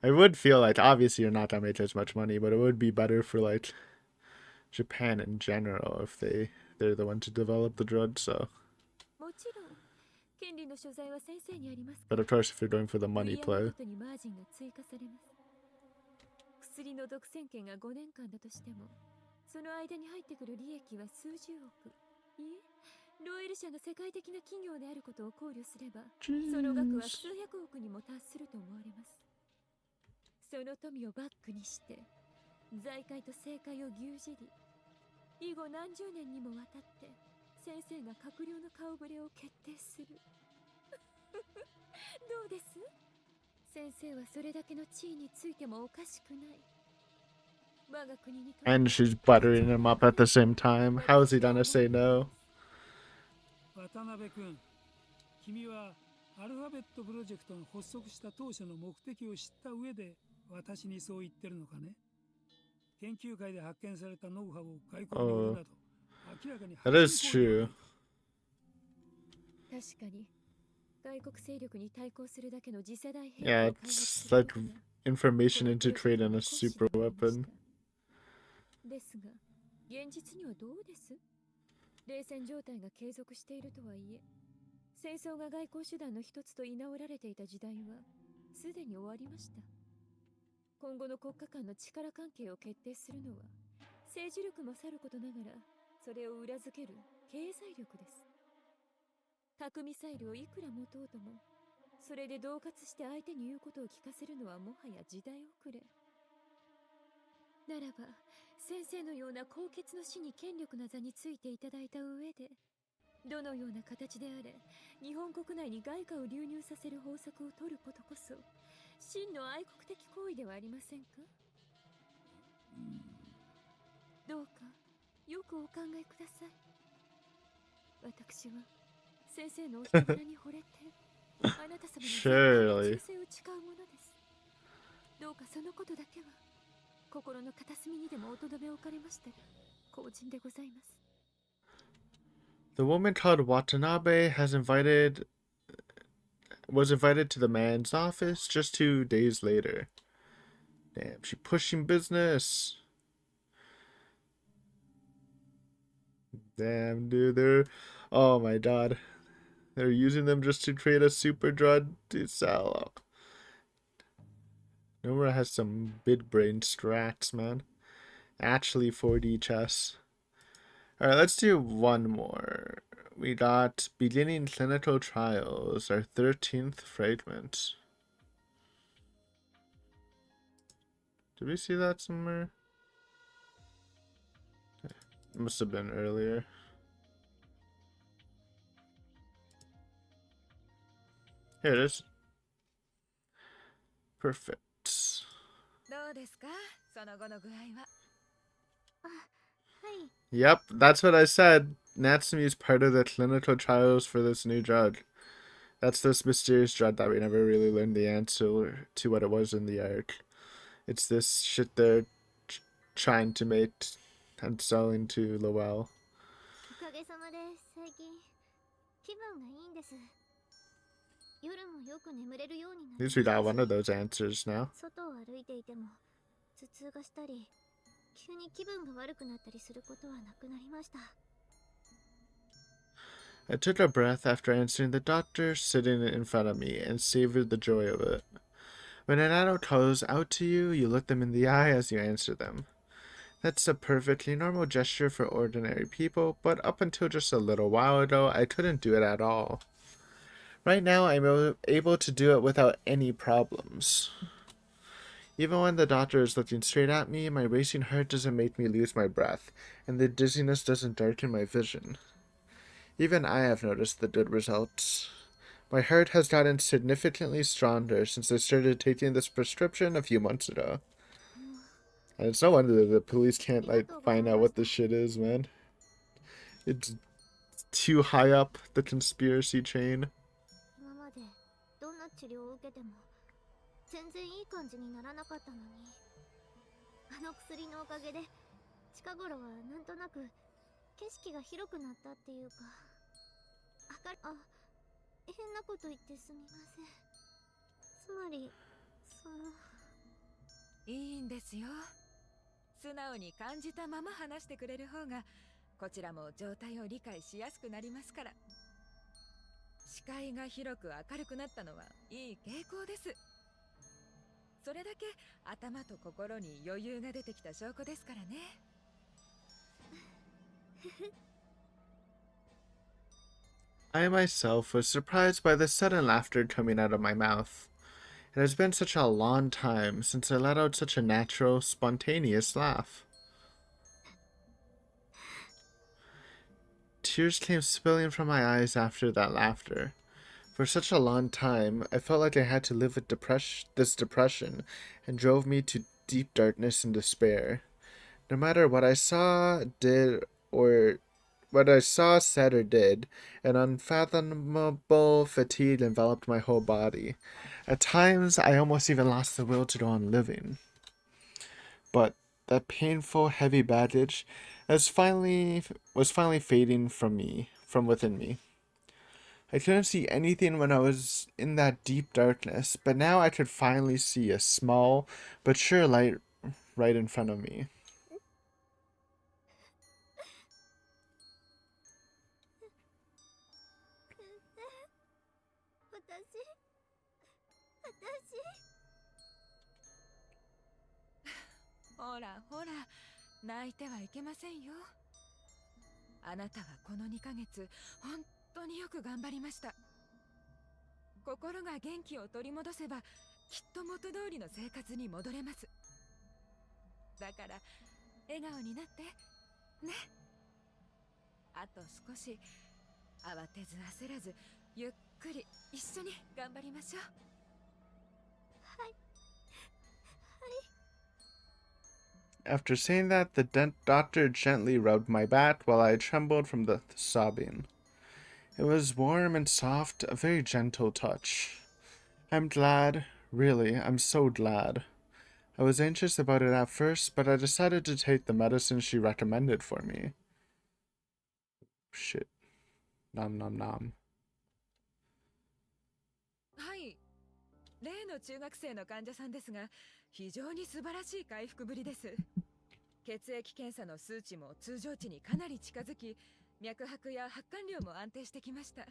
Speaker 1: I would feel like obviously you're not gonna make as much money, but it would be better for like Japan in general if they're the one to develop the drug. So,
Speaker 4: もちろん権利の所在は先生にあります
Speaker 1: but of course if you're doing for the
Speaker 4: 売
Speaker 1: money
Speaker 4: 上ご
Speaker 1: play,
Speaker 4: とにマージンが追加されます。薬の独占権が5年間だとしても、その間に入ってくる利益は数十億。いえ、ローエル社が世界的な企業であることを考慮すれば、その額は
Speaker 1: jeez.
Speaker 4: 数百億にも達すると思われます。その富をバックにして財界と政界を牛耳り、以後何十年にもわたって先生が閣僚の顔ぶれを決定する。どうです？先生はそれだけの地位についてもおかしくない。我が国にとって
Speaker 1: And she's buttering him up at the same time. How is he gonna say no?
Speaker 3: 渡辺君、君はアルファベットプロジェクトが発足した当初の目的を知った上で私にそう言ってるのかね。研究会で発見されたノウハウを外交に売るなど、明らかに
Speaker 1: That is true.
Speaker 4: 確かに外国勢力に対抗するだけの次世代兵器
Speaker 1: Yeah,
Speaker 4: を開発
Speaker 1: it's
Speaker 4: する
Speaker 1: like
Speaker 4: ことが
Speaker 1: information into creating a super weapon.
Speaker 4: ですが、現実にはどうです？冷戦状態が継続しているとはいえ、戦争が外交手段の一つと居直られていた時代はすでに終わりました。今後の国家間の力関係を決定するのは政治力もさることながら、それを裏付ける経済力です。核ミサイルをいくら持とうとも、それで恫喝して相手に言うことを聞かせるのはもはや時代遅れ。ならば先生のような高潔の死に権力な座についていただいた上で、どのような形であれ日本国内に外貨を流入させる方策を取ることこそ真の愛国的行為ではありませんか？どうかよくお考えください。私は先生のお人柄に惚れてあなた様に絶対の忠誠を誓うものです。どうかそのことだけは心の片隅にでもおとどめ置かれましたら幸甚でございます。
Speaker 1: The woman called Watanabe was invited to the man's office just 2 days later. Damn, she pushing business. Damn, dude, oh my god. They're using them just to create a super drug to sell. Nomura has some big brain strats, man. Actually 4D chess. Alright, let's do one more. We got beginning clinical trials, our 13th fragment. Did we see that somewhere? It must have been earlier. Here it is. Perfect. Yep, that's what I said. Natsumi is part of the clinical trials for this new drug. That's this mysterious drug that we never really learned the answer to what it was in the arc. It's this shit they're trying to make and selling to Lowell. At least we got one of those answers now. I took a breath after answering the doctor sitting in front of me and savored the joy of it. When an adult calls out to you, you look them in the eye as you answer them. That's a perfectly normal gesture for ordinary people, but up until just a little while ago, I couldn't do it at all. Right now, I'm able to do it without any problems. Even when the doctor is looking straight at me, my racing heart doesn't make me lose my breath, and the dizziness doesn't darken my vision. Even I have noticed the good results. My heart has gotten significantly stronger since I started taking this prescription a few months ago. And it's no wonder that the police can't, find out what this shit is, man. It's too high up the conspiracy chain. I myself was surprised by the sudden laughter coming out of my mouth. It has been such a long time since I let out such a natural, spontaneous laugh. Tears came spilling from my eyes after that laughter. For such a long time, I felt like I had to live with this depression, and drove me to deep darkness and despair. No matter what I saw, said, or did, an unfathomable fatigue enveloped my whole body. At times, I almost even lost the will to go on living. But that painful, heavy baggage was finally fading from within me. I couldn't see anything when I was in that deep darkness, but now I could finally see a small but sure light right in front of me. After saying that, the doctor gently rubbed my back while I trembled from the sobbing. It was warm and soft, a very gentle touch. I'm glad, really, I'm so glad. I was anxious about it at first, but I decided to take the medicine she recommended for me. Shit. Nom nom nom.
Speaker 5: はい。例の中学生の患者さんですが、非常に素晴らしい回復ぶりです。血液検査の数値も通常値にかなり近づき、脈拍や発汗量も安定してきました。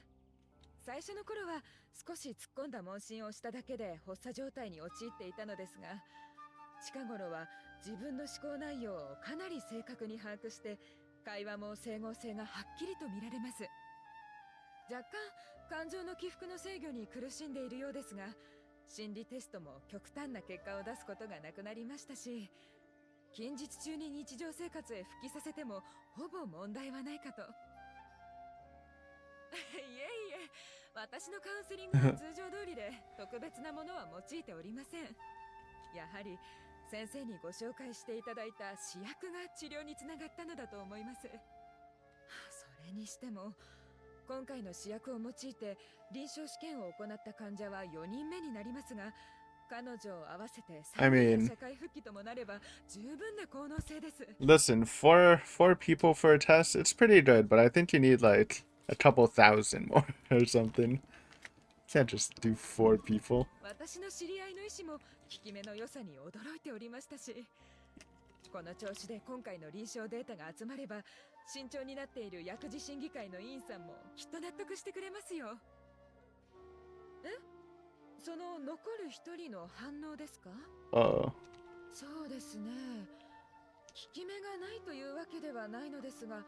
Speaker 5: 最初の頃は少し突っ込んだ問診をしただけで発作状態に陥っていたのですが、近頃は自分の思考内容をかなり正確に把握して、会話も整合性がはっきりと見られます。若干感情の起伏の制御に苦しんでいるようですが、心理テストも極端な結果を出すことがなくなりましたし、近日中に日常生活へ復帰させてもほぼ問題はないかと。いえいえ、私のカウンセリングは通常通りで特別なものは用いておりません。やはり先生にご紹介していただいた試薬が治療につながったのだと思います。それにしても今回の試薬を用いて臨床試験を行った患者は4人目になりますが、彼女を合わせて
Speaker 1: I
Speaker 5: 3人
Speaker 1: mean,
Speaker 5: の社会復帰ともなれば十分な効能性です。
Speaker 1: listen, four people for a test, it's pretty good, but I think you need like a couple thousand more or something. Can't just do 4 people.
Speaker 5: 私の知り合いの医師も効き目の良さに驚いておりましたし、この調子で今回の臨床データが集まれば、慎重になっている薬事審議会の委員さんもきっと納得してくれますよ。え、その残る一人の反応ですか？
Speaker 1: Uh,
Speaker 5: そうですね。効き目がないというわけではないのですが、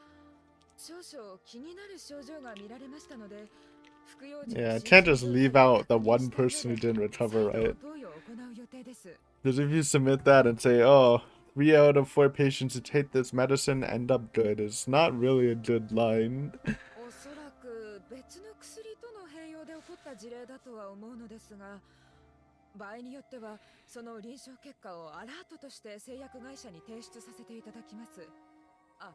Speaker 5: 少々気になる症状が見られましたので、服用時
Speaker 1: yeah, can't just leave out the one person who didn't
Speaker 5: 再
Speaker 1: recover,
Speaker 5: 度
Speaker 1: right?
Speaker 5: 投与を行う予定です。
Speaker 1: Because if you submit that and say, oh, 3 out of 4 patients who take this medicine end up good, it's not really a good line.
Speaker 5: おそらく別の薬との併用で起こった事例だとは思うのですが、場合によってはその臨床結果をアラートとして製薬会社に提出させていただきます。あ、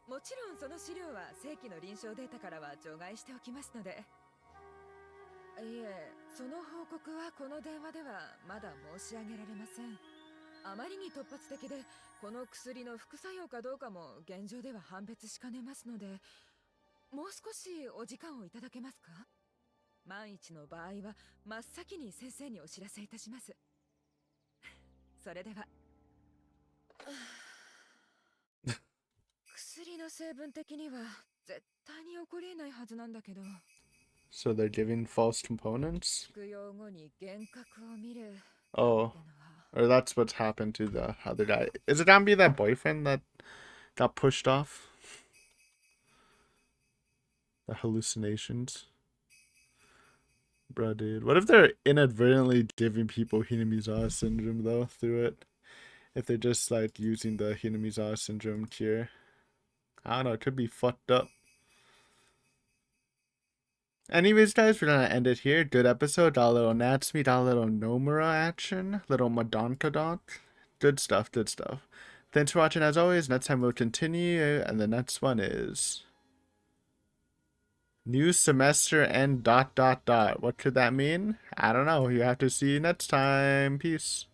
Speaker 5: もちろんその資料は正規の臨床データからは除外しておきますので。いえ、その報告はこの電話ではまだ申し上げられません。あまりに突発的で、この薬の副作用かどうかも現状では判別しかねますので、もう少しお時間をいただけますか？万一の場合は真っ先に先生にお知らせいたします。それでは。薬の成分的には絶対に起こりえないはずなんだけど。
Speaker 1: So they're giving false components?
Speaker 5: 服用後に幻覚を見る
Speaker 1: Oh,
Speaker 5: ってのは、
Speaker 1: or that's what's happened to the other guy. Is it gonna be that boyfriend that got pushed off? The hallucinations? Bro, dude. What if they're inadvertently giving people Hinamizawa syndrome, though, through it? If they're just, like, using the Hinamizawa syndrome cure? I don't know. It could be fucked up. Anyways, guys, we're gonna end it here. Good episode. Got a little Natsumi, got a little Nomura action. Little Madonkadonk. Good stuff, good stuff. Thanks for watching as always. Next time we'll continue. And the next one is... New semester and ... What could that mean? I don't know. You have to see next time. Peace.